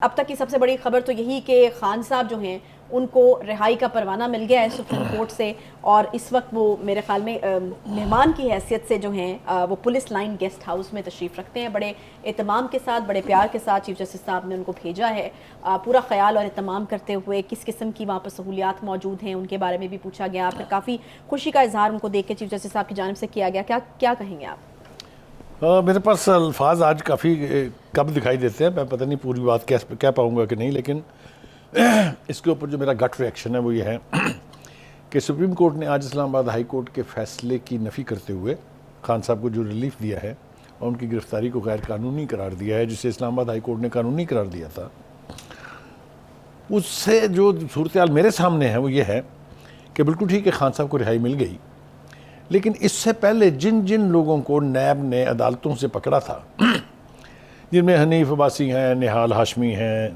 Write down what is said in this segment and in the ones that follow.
اب تک کی سب سے بڑی خبر تو یہی کہ خان صاحب جو ہیں ان کو رہائی کا پروانہ مل گیا ہے سپریم کورٹ سے، اور اس وقت وہ میرے خیال میں مہمان کی حیثیت سے جو ہیں وہ پولیس لائن گیسٹ ہاؤس میں تشریف رکھتے ہیں۔ بڑے اہتمام کے ساتھ، بڑے پیار کے ساتھ چیف جسٹس صاحب نے ان کو بھیجا ہے، پورا خیال اور اہتمام کرتے ہوئے کس قسم کی وہاں پر سہولیات موجود ہیں ان کے بارے میں بھی پوچھا گیا۔ پھر کافی خوشی کا اظہار ان کو دیکھ کے چیف جسٹس صاحب کی جانب سے کیا گیا۔ کیا کہیں گے آپ؟ میرے پاس الفاظ آج کافی کم دکھائی دیتے ہیں، میں پتہ نہیں پوری بات کہہ پاؤں گا کہ نہیں، لیکن اس کے اوپر جو میرا گٹ ریئیکشن ہے وہ یہ ہے کہ سپریم کورٹ نے آج اسلام آباد ہائی کورٹ کے فیصلے کی نفی کرتے ہوئے خان صاحب کو جو ریلیف دیا ہے اور ان کی گرفتاری کو غیر قانونی قرار دیا ہے، جسے اسلام آباد ہائی کورٹ نے قانونی قرار دیا تھا، اس سے جو صورتحال میرے سامنے ہے وہ یہ ہے کہ بالکل ٹھیک ہے خان صاحب کو رہائی مل گئی، لیکن اس سے پہلے جن لوگوں کو نیب نے عدالتوں سے پکڑا تھا، جن میں حنیف عباسی ہیں، نہال ہاشمی ہیں،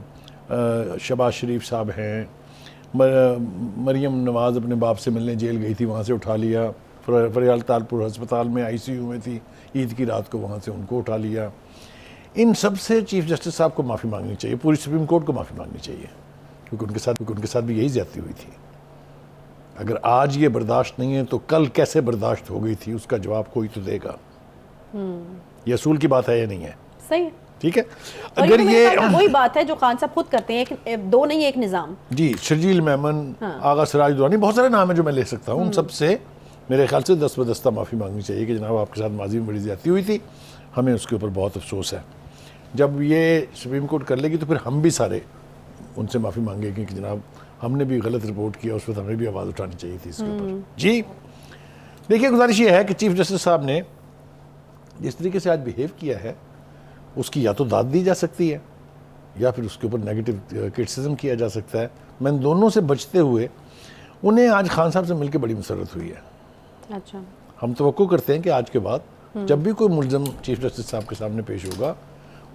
شہباز شریف صاحب ہیں، مریم نواز اپنے باپ سے ملنے جیل گئی تھی، وہاں سے اٹھا لیا، فریال تالپور ہسپتال میں آئی سی یو میں تھی، عید کی رات کو وہاں سے ان کو اٹھا لیا۔ ان سب سے چیف جسٹس صاحب کو معافی مانگنی چاہیے، پوری سپریم کورٹ کو معافی مانگنی چاہیے، کیونکہ ان کے ساتھ بھی یہی زیادتی ہوئی تھی۔ اگر آج یہ برداشت نہیں ہے تو کل کیسے برداشت ہو گئی تھی، اس کا جواب کوئی تو دے گا۔ یہ اصول کی بات ہے یا نہیں ہے؟ صحیح، ٹھیک ہے۔ اگر یہ وہی بات ہے جو خان صاحب خود کرتے ہیں، دو نہیں ایک نظام۔ جی، شرجیل میمن، آغا سراج دورانی، بہت سارے نام ہیں جو میں لے سکتا ہوں، ان سب سے میرے خیال سے دست بدستہ معافی مانگنی چاہیے کہ جناب آپ کے ساتھ ماضی میں بڑی زیادتی ہوئی تھی، ہمیں اس کے اوپر بہت افسوس ہے۔ جب یہ سپریم کورٹ کر لے گی تو پھر ہم بھی سارے ان سے معافی مانگیں گے کہ جناب ہم نے بھی غلط رپورٹ کیا، اس وقت ہمیں بھی آواز اٹھانی چاہیے تھی اس کے اوپر۔ جی دیکھیے، گزارش یہ ہے کہ چیف جسٹس صاحب نے جس طریقے سے آج بیہیو کیا ہے، اس کی یا تو داد دی جا سکتی ہے یا پھر اس کے اوپر نیگیٹو کرٹیسزم کیا جا سکتا ہے۔ میں ان دونوں سے بچتے ہوئے انہیں آج خان صاحب سے مل کے بڑی مسرت ہوئی ہے۔ اچھا، ہم توقع کرتے ہیں کہ آج کے بعد جب بھی کوئی ملزم چیف جسٹس صاحب کے سامنے پیش ہوگا،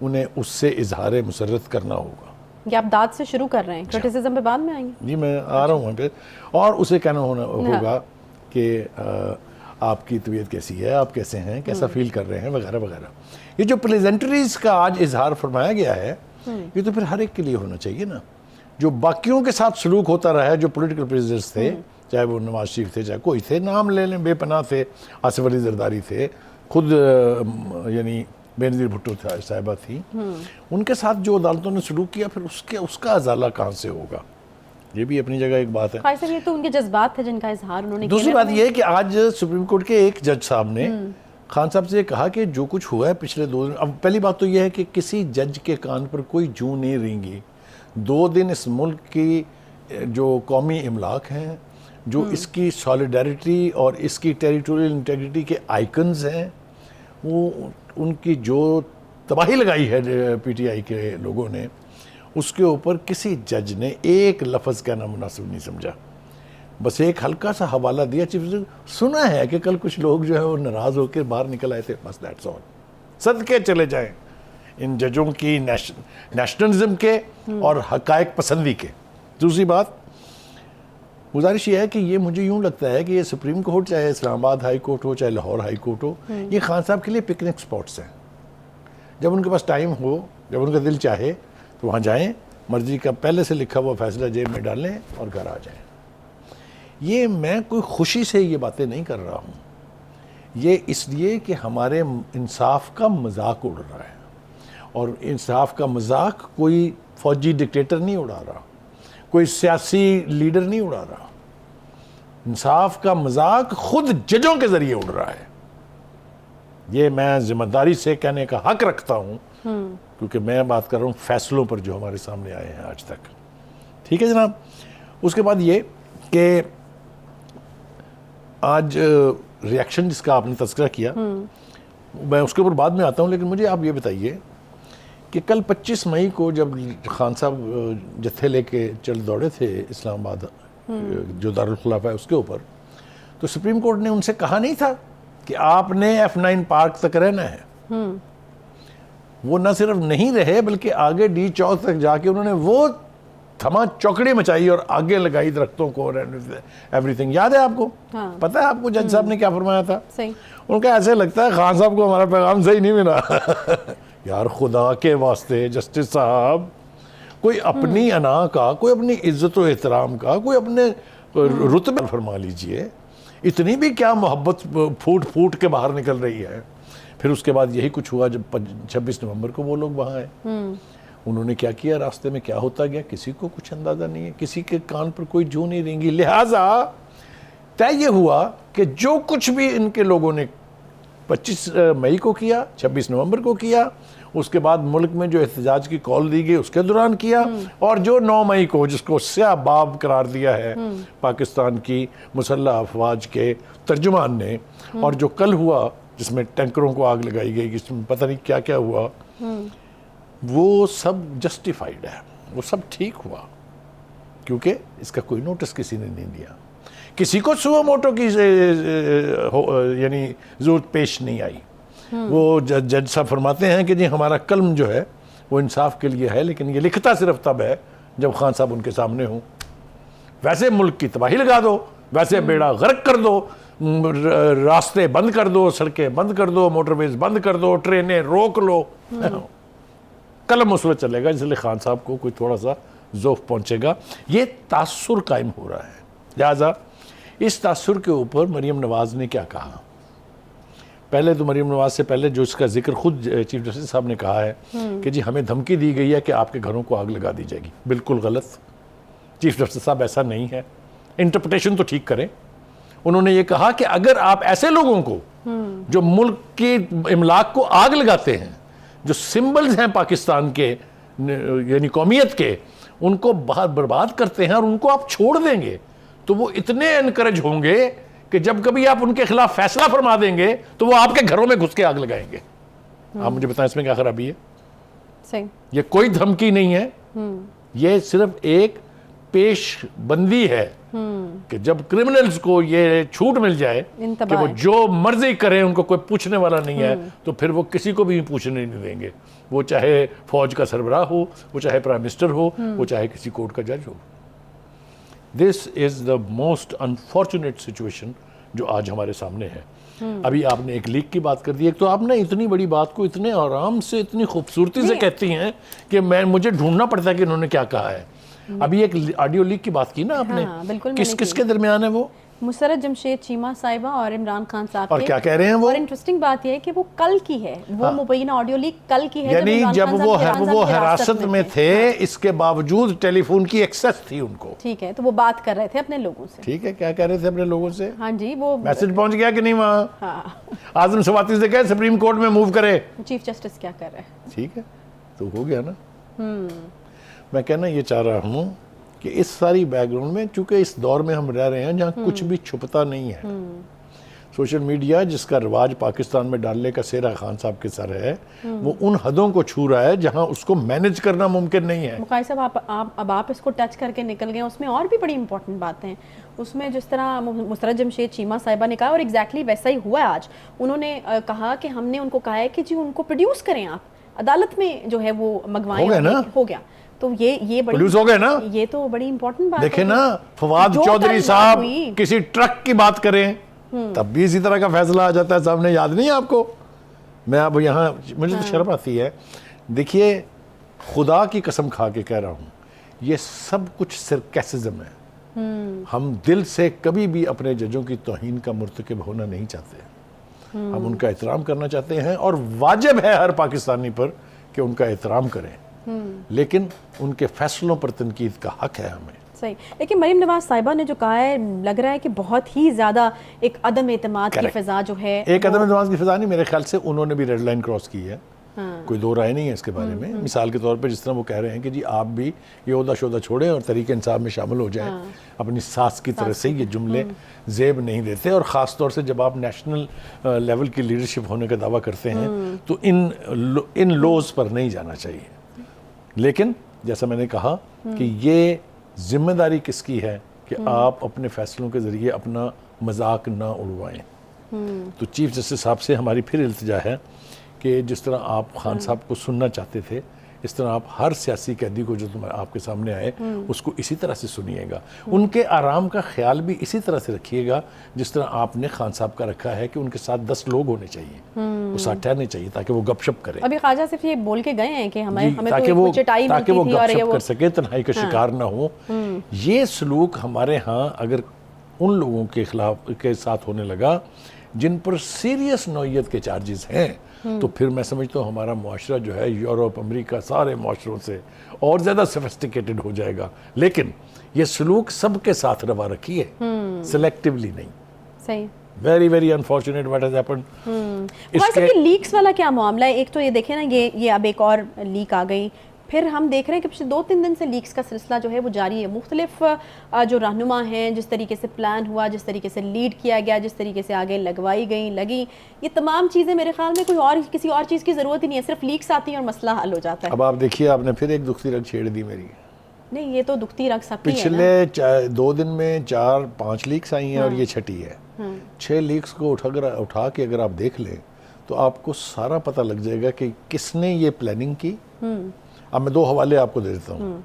انہیں اس سے اظہار مسرت کرنا ہوگا۔ یہ آپ داد سے شروع کر رہے ہیں، کرٹیسزم پہ بعد میں آئیں گے؟ جی، میں آ رہا ہوں وہاں پہ، اور اسے کہنا ہوگا کہ آپ کی طبیعت کیسی ہے، آپ کیسے ہیں، کیسا فیل کر رہے ہیں، وغیرہ وغیرہ۔ یہ جو پلیزنٹریز کا آج اظہار فرمایا گیا ہے، یہ تو پھر ہر ایک کے لیے ہونا چاہیے نا۔ جو باقیوں کے ساتھ سلوک ہوتا رہا ہے، جو پولیٹیکل پریزنرز تھے، چاہے وہ نواز شریف تھے، چاہے کوئی تھے، نام لے لیں، بے پناہ تھے، آصف علی زرداری تھے، خود یعنی بینظیر بھٹو صاحبہ تھی، ان کے ساتھ جو عدالتوں نے سلوک کیا، پھر اس کا ازالہ کہاں سے ہوگا؟ یہ بھی اپنی جگہ ایک بات ہے۔ خواہش صاحب، یہ تو ان کے جذبات تھے جن کا اظہار انہوں نے کیا۔ دوسری بات یہ ہے کہ آج سپریم کورٹ کے ایک جج صاحب نے خان صاحب سے کہا کہ جو کچھ ہوا ہے پچھلے 2 دن، اب پہلی بات تو یہ ہے کہ کسی جج کے کان پر کوئی جوں نہیں رینگی۔ 2 دن اس ملک کی جو قومی املاک ہیں، جو اس کی سالیڈیرٹی اور اس کی ٹیریٹوریل انٹیگریٹی کے آئیکنز ہیں، وہ ان کی جو تباہی لگائی ہے پی ٹی آئی کے لوگوں نے، اس کے اوپر کسی جج نے ایک لفظ کہنا مناسب نہیں سمجھا۔ بس ایک ہلکا سا حوالہ دیا، چیف سنا ہے کہ کل کچھ لوگ جو ہے وہ ناراض ہو کے باہر نکل آئے تھے، بس دیٹس آل۔ صدقے چلے جائیں ان ججوں کی نیشنلزم کے اور حقائق پسندی کے۔ دوسری بات، گزارش یہ ہے کہ یہ مجھے یوں لگتا ہے کہ یہ سپریم کورٹ، چاہے اسلام آباد ہائی کورٹ ہو، چاہے لاہور ہائی کورٹ ہو، یہ خان صاحب کے لیے پکنک سپاٹس ہیں۔ جب ان کے پاس ٹائم ہو، جب ان کا دل چاہے تو وہاں جائیں، مرضی کا پہلے سے لکھا ہوا فیصلہ جیب میں ڈالیں اور گھر آ جائیں۔ یہ میں کوئی خوشی سے یہ باتیں نہیں کر رہا ہوں، یہ اس لیے کہ ہمارے انصاف کا مذاق اڑ رہا ہے، اور انصاف کا مذاق کوئی فوجی ڈکٹیٹر نہیں اڑا رہا، کوئی سیاسی لیڈر نہیں اڑا رہا، انصاف کا مذاق خود ججوں کے ذریعے اڑ رہا ہے۔ یہ میں ذمہ داری سے کہنے کا حق رکھتا ہوں، کیونکہ میں بات کر رہا ہوں فیصلوں پر جو ہمارے سامنے آئے ہیں آج تک۔ ٹھیک ہے جناب۔ اس کے بعد یہ کہ آج ریاکشن جس کا آپ نے تذکرہ کیا، میں اس کے اوپر بعد میں آتا ہوں، لیکن مجھے آپ یہ بتائیے کہ کل 25 مئی کو جب خان صاحب جتھے لے کے چل دوڑے تھے اسلام آباد جو دارالخلافہ ہے اس کے اوپر، تو سپریم کورٹ نے ان سے کہا نہیں تھا کہ آپ نے F9 پارک تک رہنا ہے؟ وہ نہ صرف نہیں رہے بلکہ آگے ڈی چوک تک جا کے انہوں نے وہ تھما چوکڑی مچائی اور آگے لگائی درختوں کو، ایوری تھنگ۔ یاد ہے آپ کو؟ پتہ ہے آپ کو جج صاحب نے کیا فرمایا تھا؟ ان کا ایسے لگتا ہے خان صاحب کو ہمارا پیغام صحیح نہیں ملا۔ یار خدا کے واسطے جسٹس صاحب، کوئی اپنی انا کا، کوئی اپنی عزت و احترام کا، کوئی اپنے رتبے فرما لیجئے. اتنی بھی کیا محبت پھوٹ پھوٹ کے باہر نکل رہی ہے. پھر اس کے بعد یہی کچھ ہوا جب 26 نومبر کو وہ لوگ وہاں آئے. انہوں نے کیا کیا، راستے میں کیا ہوتا گیا کسی کو کچھ اندازہ نہیں ہے، کسی کے کان پر کوئی جو نہیں رینگی. لہٰذا طے یہ ہوا کہ جو کچھ بھی ان کے لوگوں نے 25 مئی کو کیا، 26 نومبر کو کیا، اس کے بعد ملک میں جو احتجاج کی کال دی گئی اس کے دوران کیا، اور جو 9 مئی کو جس کو سیاہ باب قرار دیا ہے پاکستان کی مسلح افواج کے ترجمان نے، اور جو کل ہوا جس میں ٹینکروں کو آگ لگائی گئی، جس میں پتہ نہیں کیا کیا ہوا، وہ سب جسٹیفائیڈ ہے، وہ سب ٹھیک ہوا، کیونکہ اس کا کوئی نوٹس کسی نے نہیں دیا، کسی کو سو موٹو کی یعنی ضرورت پیش نہیں آئی. وہ جج صاحب فرماتے ہیں کہ جی ہمارا قلم جو ہے وہ انصاف کے لیے ہے، لیکن یہ لکھتا صرف تب ہے جب خان صاحب ان کے سامنے ہوں. ویسے ملک کی تباہی لگا دو، ویسے بیڑا غرق کر دو، راستے بند کر دو، سڑکیں بند کر دو، موٹر ویز بند کر دو، ٹرینیں روک لو، قلم اس وقت چلے گا. اس لیے خان صاحب کو کوئی تھوڑا سا ذوق پہنچے گا. یہ تاثر قائم ہو رہا ہے. لہٰذا اس تاثر کے اوپر مریم نواز نے کیا کہا؟ پہلے تو مریم نواز سے پہلے جو اس کا ذکر خود چیف جسٹس صاحب نے کہا ہے کہ جی ہمیں دھمکی دی گئی ہے کہ آپ کے گھروں کو آگ لگا دی جائے گی. بالکل غلط. چیف جسٹس صاحب ایسا نہیں ہے. انٹرپریٹیشن تو ٹھیک کریں. انہوں نے یہ کہا کہ اگر آپ ایسے لوگوں کو جو ملک کی املاک کو آگ لگاتے ہیں، جو سمبلز ہیں پاکستان کے یعنی قومیت کے، ان کو بہت برباد کرتے ہیں اور ان کو آپ چھوڑ دیں گے، تو وہ اتنے انکریج ہوں گے کہ جب کبھی آپ ان کے خلاف فیصلہ فرما دیں گے تو وہ آپ کے گھروں میں گھس کے آگ لگائیں گے. آپ مجھے بتائیں اس میں کیا خرابی ہے؟ صحیح. یہ کوئی دھمکی نہیں ہے، یہ صرف ایک پیش بندی ہے کہ جب کرمنلز کو یہ چھوٹ مل جائے کہ وہ جو مرضی کریں، ان کو کوئی پوچھنے والا نہیں ہے، تو پھر وہ کسی کو بھی پوچھنے نہیں دیں گے. وہ چاہے فوج کا سربراہ ہو، وہ چاہے پرائم منسٹر ہو، وہ چاہے کسی کورٹ کا جج ہو. This is the most unfortunate situation جو آج ہمارے سامنے ہے. ابھی آپ نے ایک لیک کی بات کر دی. ایک تو آپ نے اتنی بڑی بات کو اتنے آرام سے، اتنی خوبصورتی سے کہتی ہیں کہ مجھے ڈھونڈنا پڑتا ہے کہ انہوں نے کیا کہا ہے. ابھی ایک آڈیو لیک کی بات کی نا آپ نے، کس کے درمیان ہے وہ؟ مسرت جمشید چیمہ صاحبہ اور عمران خان صاحب. اور کیا کہہ رہے ہیں وہ؟ اور انٹرسٹنگ بات یہ ہے کہ وہ کل کی ہے، وہ مبینہ آڈیو لیک کل کی ہے، یعنی جب وہ حراست میں تھے، اس کے باوجود ٹیلی فون کی ایکسس تھی ان کو. ٹھیک ہے، تو وہ بات کر رہے تھے اپنے لوگوں سے. ٹھیک ہے، کیا کہہ رہے تھے اپنے لوگوں سے؟ ہاں جی، وہ میسج پہنچ گیا کہ نہیں وہاں؟ اعظم سواتی سے کہے سپریم کورٹ میں موو کرے. چیف جسٹس کیا کر رہے ہیں؟ ٹھیک ہے، تو ہو گیا نا. میں کہنا یہ چاہ رہا ہوں کہ اس ساری بیک گراؤنڈ میں، چونکہ اس دور میں ہم رہ رہے ہیں جہاں کچھ بھی چھپتا نہیں ہے. سوشل میڈیا جس کا رواج پاکستان میں ڈالنے کا سہرا خان صاحب کے سر ہے، وہ ان حدوں کو چھو رہا ہے جہاں اس کو مینج کرنا ممکن نہیں ہے. مقائی صاحب اب آپ اس کو ٹچ کر کے نکل گئے. اس میں اور بھی بڑی امپورٹنٹ باتیں ہیں. اس میں جس طرح مسرت جمشید چیمہ صاحبہ نے کہا، اور ایگزیکٹلی ویسا ہی ہوا ہے آج. انہوں نے کہا کہ ہم نے ان کو کہا ہے کہ جی ان کو پروڈیوس کریں، آپ عدالت میں جو ہے وہ منگوائیں. ہو گیا. تو یہ بڑی ہو گئے نا، یہ تو بڑی امپورٹنٹ بات ہے. دیکھیں نا، فواد چودھری صاحب کسی ٹرک کی بات کریں تب بھی اسی طرح کا فیصلہ آ جاتا ہے سامنے. یاد نہیں ہے آپ کو؟ میں اب یہاں مجھے تو شرم آتی ہے. دیکھیے، خدا کی قسم کھا کے کہہ رہا ہوں، یہ سب کچھ سرکیسزم ہے. ہم دل سے کبھی بھی اپنے ججوں کی توہین کا مرتکب ہونا نہیں چاہتے. ہم ان کا احترام کرنا چاہتے ہیں، اور واجب ہے ہر پاکستانی پر کہ ان کا احترام کریں، لیکن ان کے فیصلوں پر تنقید کا حق ہے ہمیں. صحیح. لیکن مریم نواز صاحبہ نے جو کہا ہے، لگ رہا ہے کہ بہت ہی زیادہ ایک عدم اعتماد کی فضا جو ہے. ایک عدم اعتماد کی فضا نہیں، میرے خیال سے انہوں نے بھی ریڈ لائن کراس کی ہے. کوئی دو رائے نہیں ہے اس کے بارے میں. مثال کے طور پہ جس طرح وہ کہہ رہے ہیں کہ جی آپ بھی یہ عہدہ شعدہ چھوڑیں اور تحریک انصاف میں شامل ہو جائیں. اپنی ساس کی طرح سے یہ جملے زیب نہیں دیتے، اور خاص طور سے جب آپ نیشنل لیول کی لیڈرشپ ہونے کا دعویٰ کرتے ہیں تو ان لوز پر نہیں جانا چاہیے. لیکن جیسا میں نے کہا کہ یہ ذمہ داری کس کی ہے کہ آپ اپنے فیصلوں کے ذریعے اپنا مذاق نہ اڑوائیں. تو چیف جسٹس صاحب سے ہماری پھر التجا ہے کہ جس طرح آپ خان صاحب کو سننا چاہتے تھے اس طرح آپ ہر سیاسی قیدی کو جو آپ کے سامنے آئے اس کو اسی طرح سے سنیے گا. ان کے آرام کا خیال بھی اسی طرح سے رکھیے گا جس طرح آپ نے خان صاحب کا رکھا ہے کہ ان کے ساتھ 10 لوگ ہونے چاہیے, وہ ساتھ ٹھہرنے چاہیے تاکہ وہ گپ شپ کریں. ابھی خواجہ صرف یہ بول کے گئے ہیں کہ ہمیں تاکہ وہ گپ شپ کر سکے, تنہائی کا شکار نہ ہو. یہ سلوک ہمارے ہاں اگر ان لوگوں کے خلاف کے ساتھ ہونے لگا جن پر سیریس نوعیت کے چارجز ہیں, تو پھر میں سمجھتا ہوں ہمارا معاشرہ جو ہے یورپ, امریکہ, سارے معاشروں سے اور زیادہ سفسٹیکیٹڈ ہو جائے گا. لیکن یہ سلوک سب کے ساتھ روا رکھیے, سلیکٹیولی نہیں. صحیح. Very very unfortunate what has happened. Leaks والا کیا معاملہ ہے؟ ایک تو یہ دیکھیں نا, یہ اب ایک اور لیک آ گئی, پھر ہم دیکھ رہے ہیں کہ پچھلے 2-3 دن سے لیکس کا سلسلہ جو ہے وہ جاری ہے. مختلف جو رہنما ہیں, جس طریقے سے پلان ہوا, جس طریقے سے لیڈ کیا گیا, جس طریقے سے آگے لگیں, یہ تمام چیزیں میرے خیال میں کوئی اور کسی اور چیز کی ضرورت ہی نہیں ہے, صرف لیکس آتی ہیں اور مسئلہ حل ہو جاتا ہے. اب آپ دیکھیے, آپ نے پھر ایک دکھتی رگ چھیڑ دی میری. نہیں, یہ تو دکھتی رگ سب کی ہے. پچھلے 2 دن میں 4-5 لیکس آئی ہیں اور یہ چھٹی ہے. 6 لیکس کو اٹھا کے اگر آپ دیکھ لیں تو آپ کو سارا پتہ لگ جائے گا کہ کس نے یہ پلاننگ کی. اب میں 2 حوالے آپ کو دے دیتا ہوں.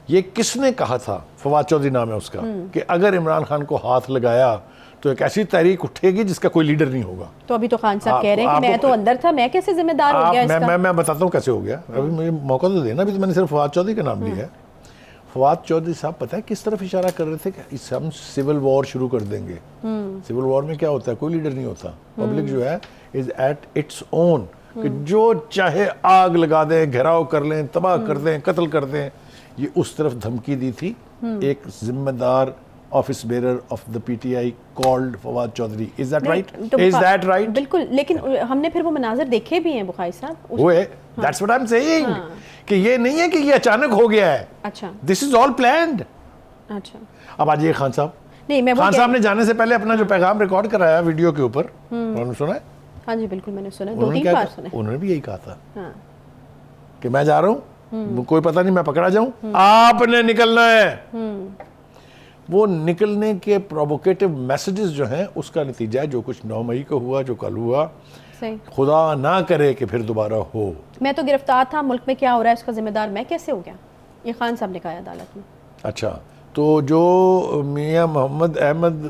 یہ کس نے کہا تھا, فواد چودھری نام ہے اس کا, کہ اگر عمران خان کو ہاتھ لگایا تو ایک ایسی تحریک اٹھے گی جس کا کوئی لیڈر نہیں ہوگا. تو ابھی تو خان صاحب کہہ رہے ہیں کہ میں تو اندر تھا, میں کیسے ذمہ دار ہو گیا اس کا؟ میں بتاتا ہوں کیسے ہو گیا. ابھی مجھے موقع تو دینا, ابھی تو میں نے صرف فواد چودھری کا نام لیا ہے. فواد چودھری صاحب پتہ ہے کس طرف اشارہ کر رہے تھے کہ ہم سول وار شروع کر دیں گے. سول وار میں کیا ہوتا ہے, کوئی لیڈر نہیں ہوتا. پبلک جو ہے از ایٹ اٹس اون, کہ جو چاہے آگ لگا دیں, گھیراؤ کر لیں, تباہ کر دیں, قتل کر دیں. یہ اس طرف دھمکی دی تھی ایک ذمہ دار office bearer of the P T I called Fawad Chaudhry. Is that right? Is that right? بالکل. لیکن ہم نے پھر وہ مناظر دیکھے بھی ہیں بخاری صاحب. ہوئے, that's what I am seeing, کہ یہ نہیں ہے کہ یہ اچانک ہو گیا ہے. اچھا, دس از آل پلانڈ. اچھا. اب آج یہ خان صاحب, نہیں, میں خان صاحب نے جانے سے پہلے اپنا جو پیغام ریکارڈ کرایا ویڈیو کے اوپر, انہوں نے سنا ہے. ہاں جی بالکل, میں نے سنا, 2-3 بار سنا. انہوں نے بھی یہی کہا تھا کہ میں جا رہا ہوں, کوئی پتہ نہیں میں پکڑا جاؤں, آپ نے نکلنا ہے. وہ نکلنے کے پرووکیٹو میسیجز جو ہیں اس کا نتیجہ ہے جو کچھ 9 مئی کو ہوا, جو کل ہوا. خدا نہ کرے کہ پھر دوبارہ ہو. میں تو گرفتار تھا, ملک میں کیا ہو رہا ہے اس کا ذمہ دار میں کیسے ہو گیا, یہ خان صاحب نے کہا عدالت میں. اچھا, تو جو میاں محمد احمد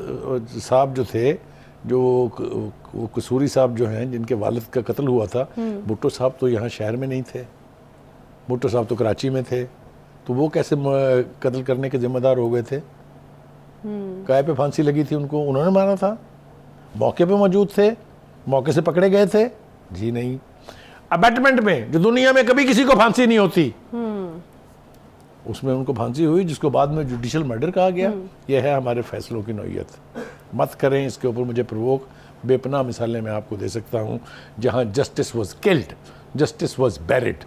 صاحب جو تھے, جو قصوری صاحب جو ہیں جن کے والد کا قتل ہوا تھا, بھٹو صاحب تو یہاں شہر میں نہیں تھے, بھٹو صاحب تو کراچی میں تھے, تو وہ کیسے قتل کرنے کے ذمہ دار ہو گئے تھے؟ کائے پہ پھانسی لگی تھی ان کو, انہوں نے مارا تھا, موقع پہ موجود تھے, موقع سے پکڑے گئے تھے؟ جی نہیں. ابیٹمنٹ میں جو دنیا میں کبھی کسی کو پھانسی نہیں ہوتی, اس میں ان کو پھانسی ہوئی, جس کو بعد میں جوڈیشل مرڈر کہا گیا. یہ ہے ہمارے فیصلوں کی نوعیت. مت کریں اس کے اوپر مجھے پرووک. بے پناہ مثالیں میں آپ کو دے سکتا ہوں جہاں justice was killed, justice was buried.